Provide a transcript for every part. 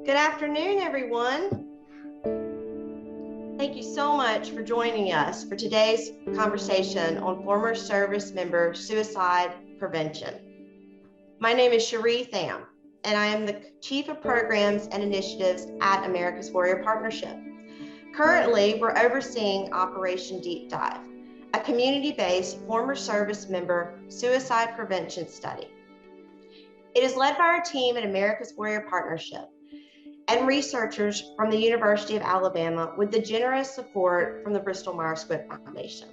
Good afternoon, everyone. Thank you so much for joining us for today's conversation on former service member suicide prevention. My name is Cherie Tham, and I am the Chief of Programs and Initiatives at America's Warrior Partnership. Currently, we're overseeing Operation Deep Dive, a community-based former service member suicide prevention study. It is led by our team at America's Warrior Partnership and researchers from the University of Alabama with the generous support from the Bristol Myers Squibb Foundation.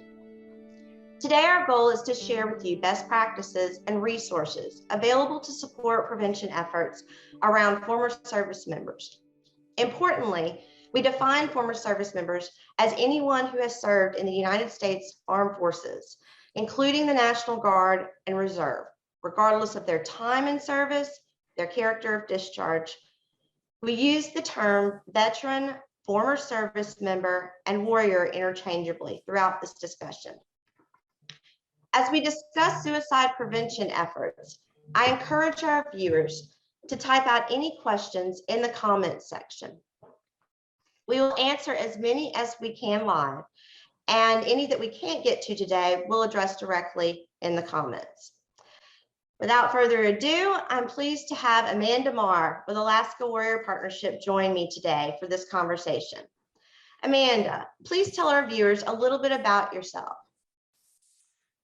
Today, our goal is to share with you best practices and resources available to support prevention efforts around former service members. Importantly, we define former service members as anyone who has served in the United States Armed Forces, including the National Guard and Reserve, regardless of their time in service, their character of discharge. We use the term veteran, former service member, and warrior interchangeably throughout this discussion. As we discuss suicide prevention efforts, I encourage our viewers to type out any questions in the comments section. We will answer as many as we can live, and any that we can't get to today, we'll address directly in the comments. Without further ado, I'm pleased to have Amanda Marr with Alaska Warrior Partnership join me today for this conversation. Amanda, please tell our viewers a little bit about yourself.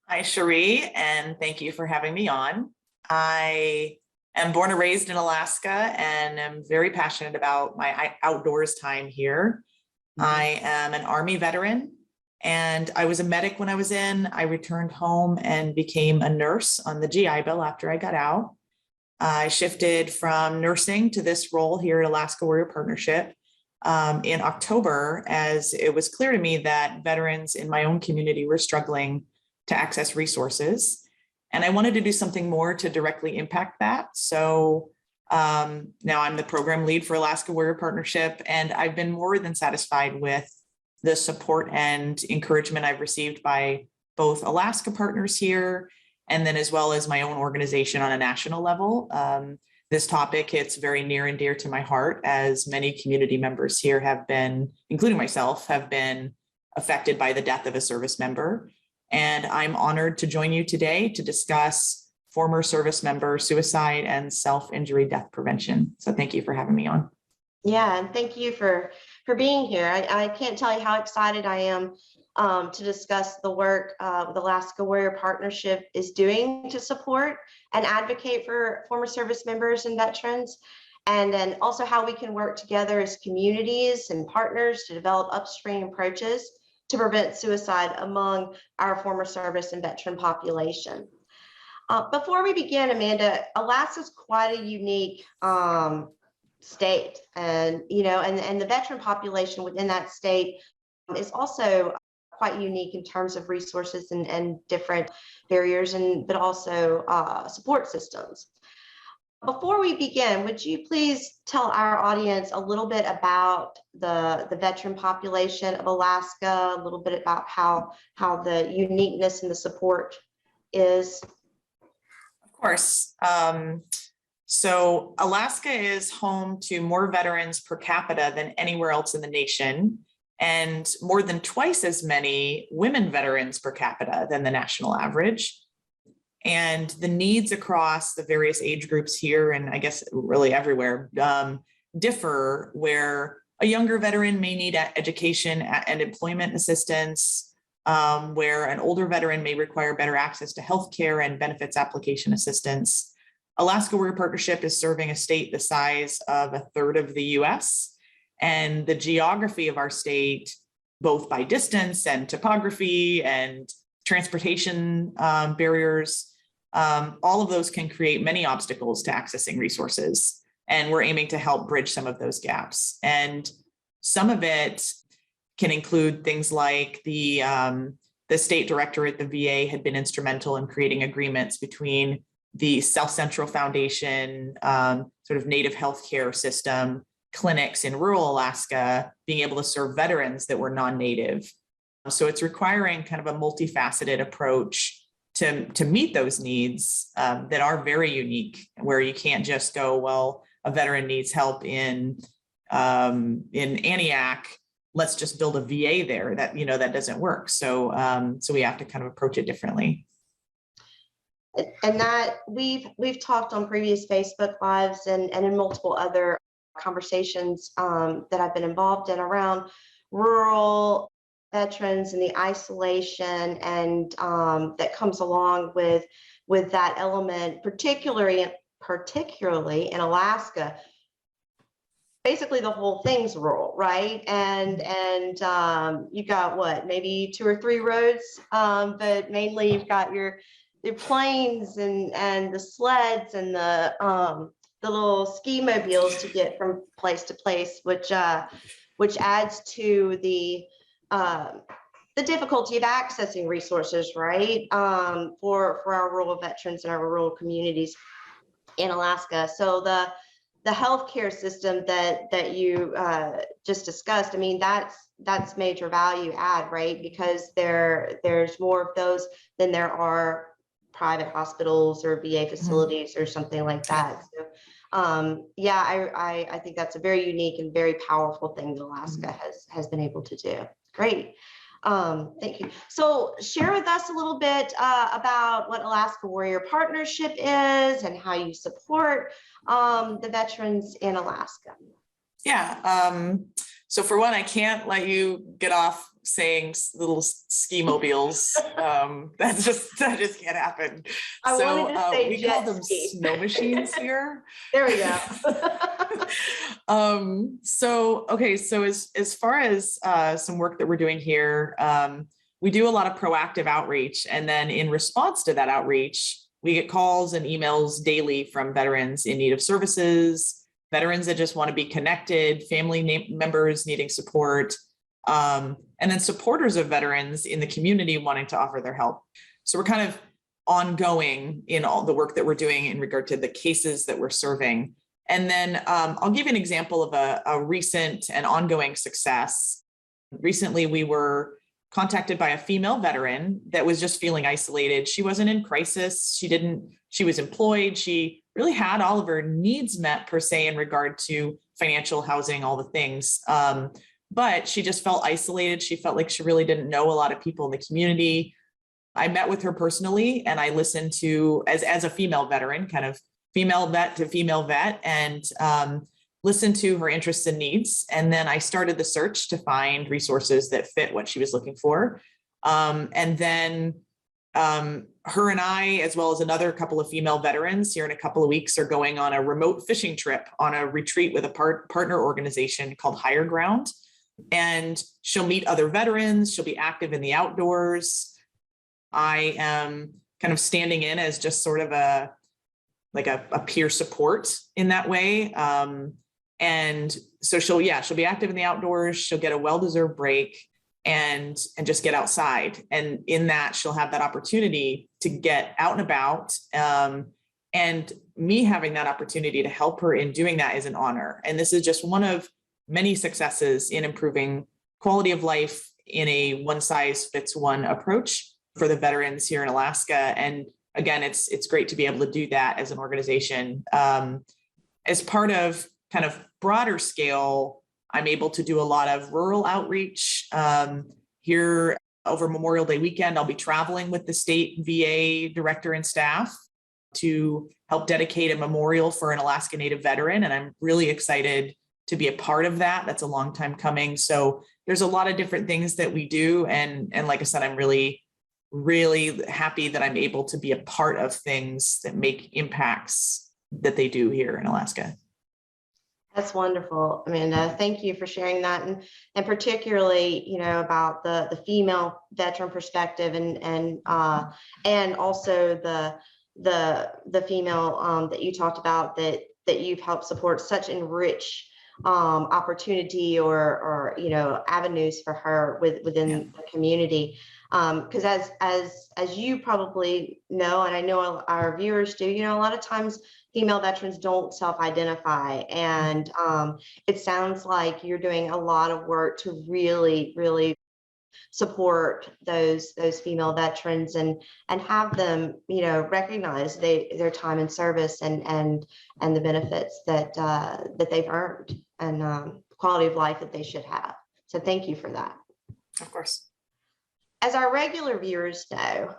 Hi, Cherie, and thank you for having me on. I am born and raised in Alaska and am very passionate about my outdoors time here. I am an Army veteran, and I was a medic when I was in. I returned home and became a nurse on the GI Bill after I got out. I shifted from nursing to this role here at Alaska Warrior Partnership in October, as it was clear to me that veterans in my own community were struggling to access resources. And I wanted to do something more to directly impact that. So now I'm the program lead for Alaska Warrior Partnership, and I've been more than satisfied with the support and encouragement I've received by both Alaska partners here, and then as well as my own organization on a national level. This topic hits very near and dear to my heart, as many community members here have been, including myself, have been affected by the death of a service member. And I'm honored to join you today to discuss former service member suicide and self-injury death prevention. So thank you for having me on. Yeah, and thank you for being here. I can't tell you how excited I am to discuss the work the Alaska Warrior Partnership is doing to support and advocate for former service members and veterans, and then also how we can work together as communities and partners to develop upstream approaches to prevent suicide among our former service and veteran population. Before we begin, Amanda, Alaska is quite a unique state, and and the veteran population within that state is also quite unique in terms of resources and different barriers, but also support systems. Before we begin, would you please tell our audience a little bit about the veteran population of Alaska, a little bit about how the uniqueness and the support is? Of course. So Alaska is home to more veterans per capita than anywhere else in the nation, and more than twice as many women veterans per capita than the national average. And the needs across the various age groups here, and I guess really everywhere, differ, where a younger veteran may need education and employment assistance, where an older veteran may require better access to healthcare and benefits application assistance. Alaska Warrior Partnership is serving a state the size of a third of the US, and the geography of our state, both by distance and topography and transportation barriers, all of those can create many obstacles to accessing resources. And we're aiming to help bridge some of those gaps. And some of it can include things like the state director at the VA had been instrumental in creating agreements between the South Central Foundation, sort of native healthcare system, clinics in rural Alaska, being able to serve veterans that were non-native. So it's requiring kind of a multifaceted approach to meet those needs that are very unique, where you can't just go, well, a veteran needs help in Antioch, let's just build a VA there. That, that doesn't work. So we have to kind of approach it differently. And that we've talked on previous Facebook Lives and in multiple other conversations that I've been involved in around rural veterans and the isolation and that comes along with that element, particularly in Alaska. Basically, the whole thing's rural, right? And you got what, maybe 2 or 3 roads, but mainly you've got your planes and the sleds and the little ski mobiles to get from place to place, which adds to the difficulty of accessing resources, right? For our rural veterans and our rural communities in Alaska. So the healthcare system that you just discussed, I mean, that's major value add, right? Because there's more of those than there are private hospitals or VA facilities or something like that. So yeah, I think that's a very unique and very powerful thing that Alaska has been able to do. Great. Thank you. So share with us a little bit about what Alaska Warrior Partnership is and how you support the veterans in Alaska. Yeah. So for one, I can't let you get off saying little ski mobiles. That just can't happen. I wanted to say we call them snow machines here. There we go. So as far as some work that we're doing here, we do a lot of proactive outreach, and then in response to that outreach, we get calls and emails daily from veterans in need of services, veterans that just want to be connected, family members needing support, and then supporters of veterans in the community wanting to offer their help. So we're kind of ongoing in all the work that we're doing in regard to the cases that we're serving. And then I'll give you an example of a recent and ongoing success. Recently, we were contacted by a female veteran that was just feeling isolated. She wasn't in crisis. She was employed. She really had all of her needs met per se in regard to financial, housing, all the things. But she just felt isolated. She felt like she really didn't know a lot of people in the community. I met with her personally and I listened to, as a female veteran, kind of female vet to female vet, and listened to her interests and needs. And then I started the search to find resources that fit what she was looking for. And then her and I, as well as another couple of female veterans here in a couple of weeks, are going on a remote fishing trip on a retreat with a partner organization called Higher Ground. And she'll meet other veterans. She'll be active in the outdoors. I am kind of standing in as just sort of a peer support in that way. And so she'll be active in the outdoors. She'll get a well-deserved break and just get outside. And in that, she'll have that opportunity to get out and about. And me having that opportunity to help her in doing that is an honor. And this is just one of many successes in improving quality of life in a one-size-fits-one approach for the veterans here in Alaska. And again, it's great to be able to do that as an organization. As part of kind of broader scale, I'm able to do a lot of rural outreach. Here over Memorial Day weekend, I'll be traveling with the state VA director and staff to help dedicate a memorial for an Alaska Native veteran. And I'm really excited to be a part of that. That's a long time coming. So there's a lot of different things that we do. And like I said, I'm really, really happy that I'm able to be a part of things that make impacts that they do here in Alaska. That's wonderful, Amanda. Thank you for sharing that, and particularly, about the female veteran perspective, and also the female that you talked about that you've helped support, such enrich opportunity or avenues for her within the community. Because as you probably know, and I know our viewers do, a lot of times female veterans don't self-identify, and it sounds like you're doing a lot of work to really, really support those female veterans and have them, recognize their time in service and the benefits that they've earned and quality of life that they should have. So thank you for that. Of course. As our regular viewers know,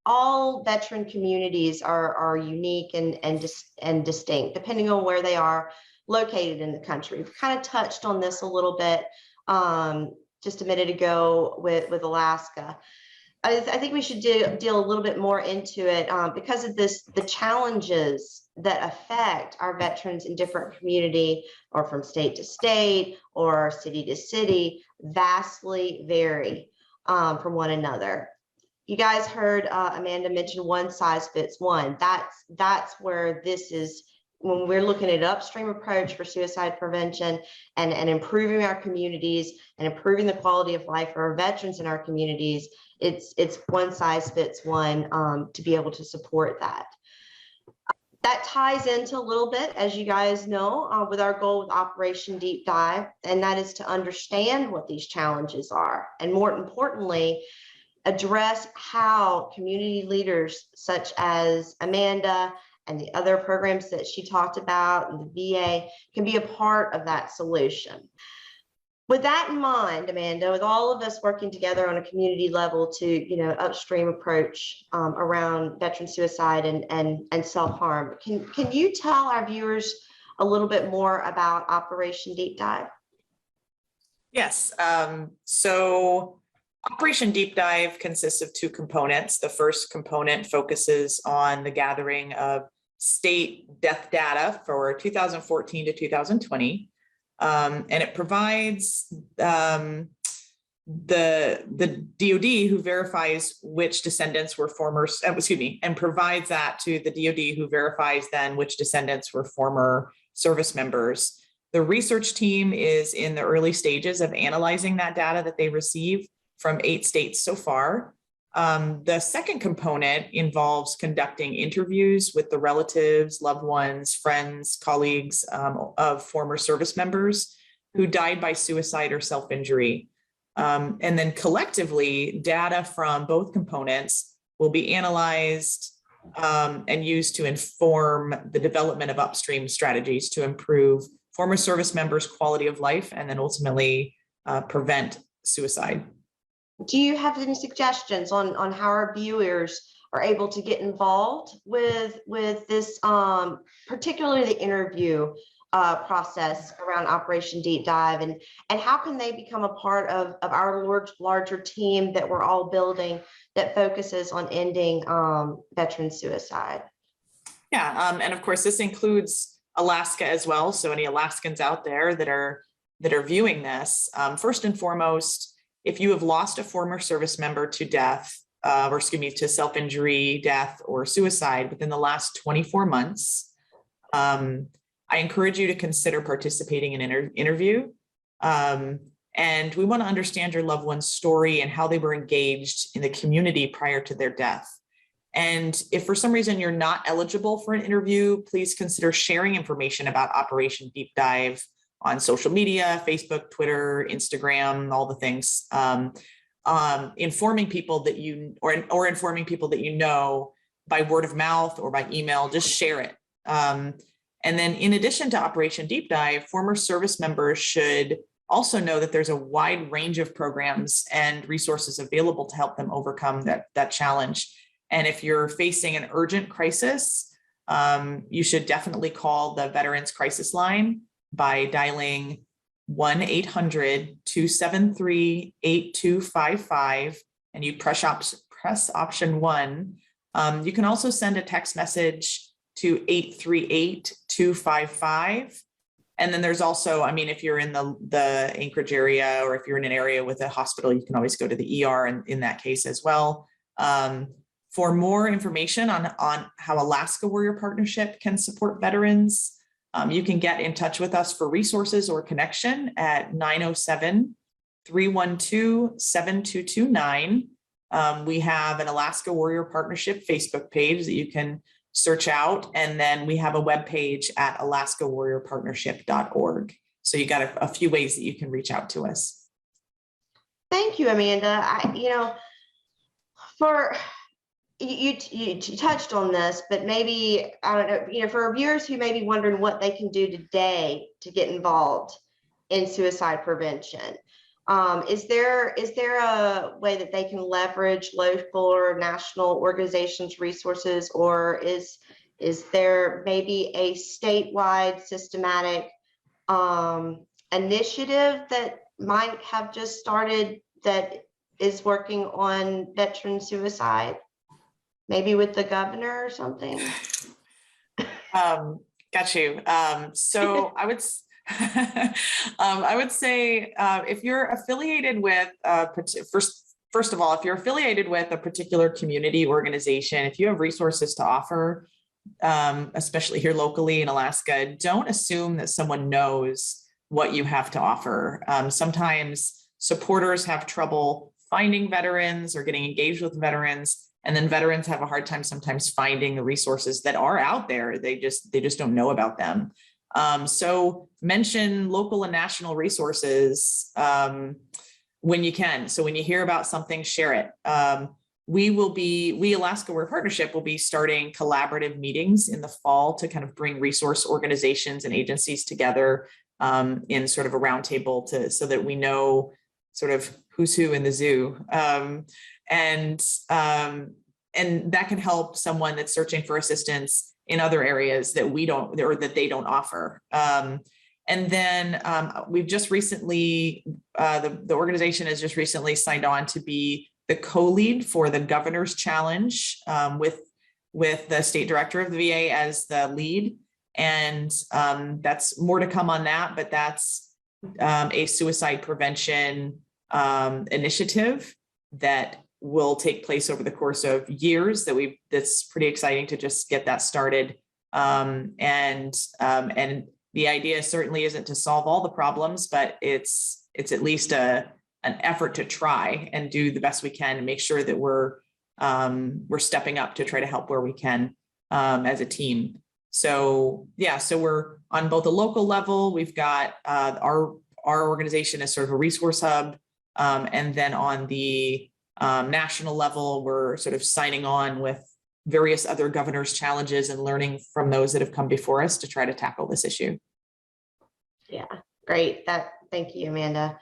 all veteran communities are unique and distinct, depending on where they are located in the country. We've kind of touched on this a little bit just a minute ago with Alaska. I think we should deal a little bit more into it because of the challenges that affect our veterans in different community or from state to state or city to city vastly vary from one another. You guys heard Amanda mention one size fits one. That's where this is when we're looking at an upstream approach for suicide prevention and improving our communities and improving the quality of life for our veterans in our communities. It's one size fits one to be able to support that. That ties into a little bit, as you guys know, with our goal with Operation Deep Dive, and that is to understand what these challenges are, and more importantly, address how community leaders such as Amanda and the other programs that she talked about and the VA can be a part of that solution. With that in mind, Amanda, with all of us working together on a community level to, upstream approach around veteran suicide and self-harm, can you tell our viewers a little bit more about Operation Deep Dive? Yes. So Operation Deep Dive consists of two components. The first component focuses on the gathering of state death data for 2014 to 2020. And it provides the DoD who verifies which descendants were former, and provides that to the DoD who verifies then which descendants were former service members. The research team is in the early stages of analyzing that data that they receive from 8 states so far. The second component involves conducting interviews with the relatives, loved ones, friends, colleagues of former service members who died by suicide or self-injury. And then collectively, data from both components will be analyzed and used to inform the development of upstream strategies to improve former service members' quality of life and then ultimately prevent suicide. Do you have any suggestions on how our viewers are able to get involved with this, particularly the interview process around Operation Deep Dive, and how can they become a part of our larger team that we're all building that focuses on ending veteran suicide? Yeah, and of course this includes Alaska as well. So any Alaskans out there that are viewing this, first and foremost, if you have lost a former service member to death, to self-injury, death, or suicide within the last 24 months, I encourage you to consider participating in an interview. And we want to understand your loved one's story and how they were engaged in the community prior to their death. And if for some reason you're not eligible for an interview, please consider sharing information about Operation Deep Dive on social media, Facebook, Twitter, Instagram, all the things, informing people that or informing people that you know by word of mouth or by email. Just share it. And then in addition to Operation Deep Dive, former service members should also know that there's a wide range of programs and resources available to help them overcome that challenge. And if you're facing an urgent crisis, you should definitely call the Veterans Crisis Line by dialing 1-800-273-8255 and you press option 1. You can also send a text message to 838-255. And then there's also, if you're in the Anchorage area or if you're in an area with a hospital, you can always go to the ER in that case as well. For more information on how Alaska Warrior Partnership can support veterans, you can get in touch with us for resources or connection at 907-312-7229. We have an Alaska Warrior Partnership Facebook page that you can search out. And then we have a webpage at alaskawarriorpartnership.org. So you got a few ways that you can reach out to us. Thank you, Amanda. For you touched on this, but maybe, I don't know, for our viewers who may be wondering what they can do today to get involved in suicide prevention, is there a way that they can leverage local or national organizations' resources, or is there maybe a statewide systematic initiative that might have just started that is working on veteran suicide, maybe with the governor or something? Got you. So I would say if you're affiliated with first of all, if you're affiliated with a particular community organization, if you have resources to offer, especially here locally in Alaska, don't assume that someone knows what you have to offer. Sometimes supporters have trouble finding veterans or getting engaged with veterans. And then veterans have a hard time sometimes finding the resources that are out there. They just don't know about them. So mention local and national resources when you can. So when you hear about something, share it. We Alaska Warrior Partnership will be starting collaborative meetings in the fall to kind of bring resource organizations and agencies together in sort of a roundtable so that we know sort of who's who in the zoo. And that can help someone that's searching for assistance in other areas that we don't, or that they don't offer. And then we've just recently, the organization has just recently signed on to be the co-lead for the Governor's Challenge with the state director of the VA as the lead. And that's more to come on that, but that's a suicide prevention initiative that will take place over the course of years. That's pretty exciting to just get that started. And the idea certainly isn't to solve all the problems, but it's at least an effort to try and do the best we can and make sure that we're stepping up to try to help where we can as a team. So yeah, so we're on both a local level. We've got our organization as sort of a resource hub, and then on the national level, we're sort of signing on with various other governors' challenges and learning from those that have come before us to try to tackle this issue. Yeah, great. Thank you, Amanda.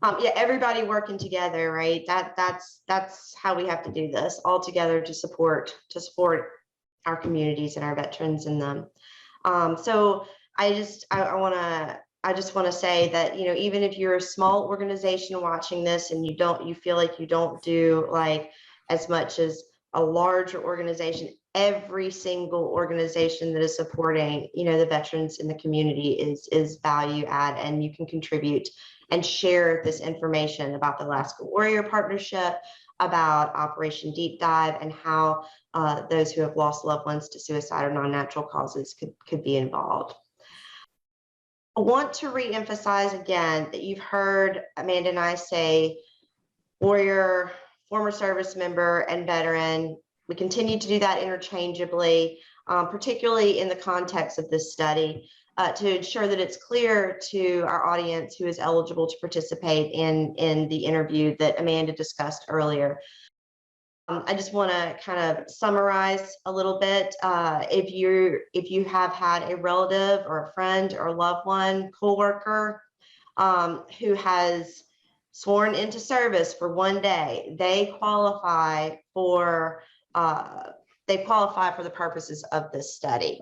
Yeah, everybody working together, right? That's how we have to do this, all together to support our communities and our veterans in them. So I just want to say that, even if you're a small organization watching this and you feel like you don't do like as much as a larger organization, every single organization that is supporting, the veterans in the community is value add, and you can contribute and share this information about the Alaska Warrior Partnership, about Operation Deep Dive, and how those who have lost loved ones to suicide or non-natural causes could be involved. I want to reemphasize again that you've heard Amanda and I say warrior, former service member, and veteran. We continue to do that interchangeably, particularly in the context of this study, to ensure that it's clear to our audience who is eligible to participate in the interview that Amanda discussed earlier. I just want to kind of summarize a little bit. If you have had a relative or a friend or a loved one, coworker, who has sworn into service for one day, they qualify for the purposes of this study.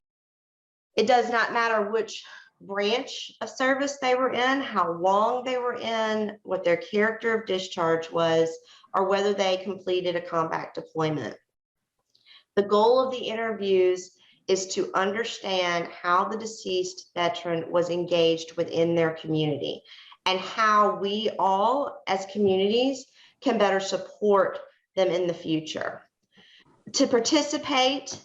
It does not matter which branch of service they were in, how long they were in, what their character of discharge was, or whether they completed a combat deployment. The goal of the interviews is to understand how the deceased veteran was engaged within their community and how we all as communities can better support them in the future. To participate,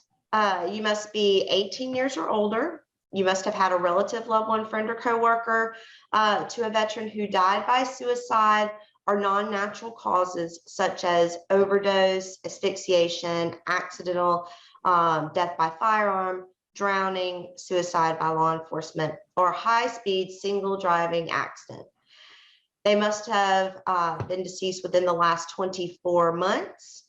you must be 18 years or older. You must have had a relative, loved one, friend, or coworker to a veteran who died by suicide or non-natural causes such as overdose, asphyxiation, accidental death by firearm, drowning, suicide by law enforcement, or high-speed single driving accident. They must have been deceased within the last 24 months.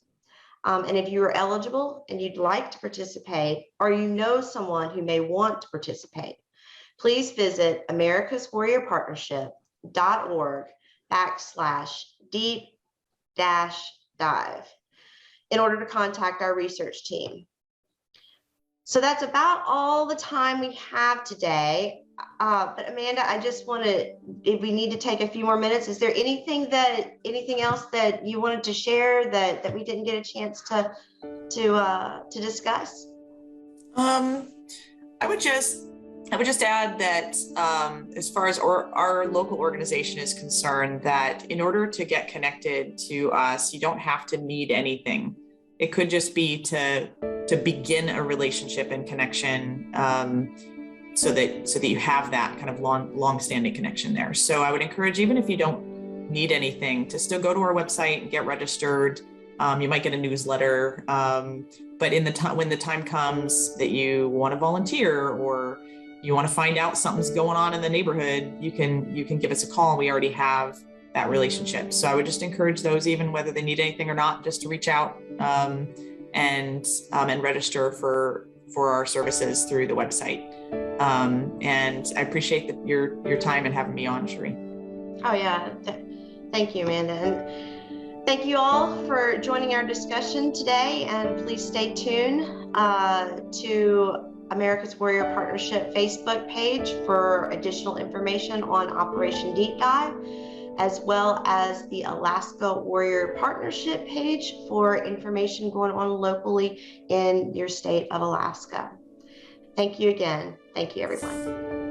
And if you are eligible and you'd like to participate, or you know someone who may want to participate, please visit americaswarriorpartnership.org/deep-dive in order to contact our research team. So that's about all the time we have today. But Amanda, I just want to, if we need to take a few more minutes, is there anything else that you wanted to share that we didn't get a chance to discuss? I would just add that as far as our local organization is concerned, that in order to get connected to us, you don't have to need anything. It could just be to begin a relationship and connection, so that you have that kind of long-standing connection there. So I would encourage, even if you don't need anything, to still go to our website and get registered. You might get a newsletter, but when the time comes that you want to volunteer or you want to find out something's going on in the neighborhood, you can give us a call. We already have that relationship. So I would just encourage those, even whether they need anything or not, just to reach out and register for our services through the website. And I appreciate your time and having me on, Cherie. Oh yeah, thank you, Amanda. And thank you all for joining our discussion today, and please stay tuned to America's Warrior Partnership Facebook page for additional information on Operation Deep Dive, as well as the Alaska Warrior Partnership page for information going on locally in your state of Alaska. Thank you again. Thank you, everyone.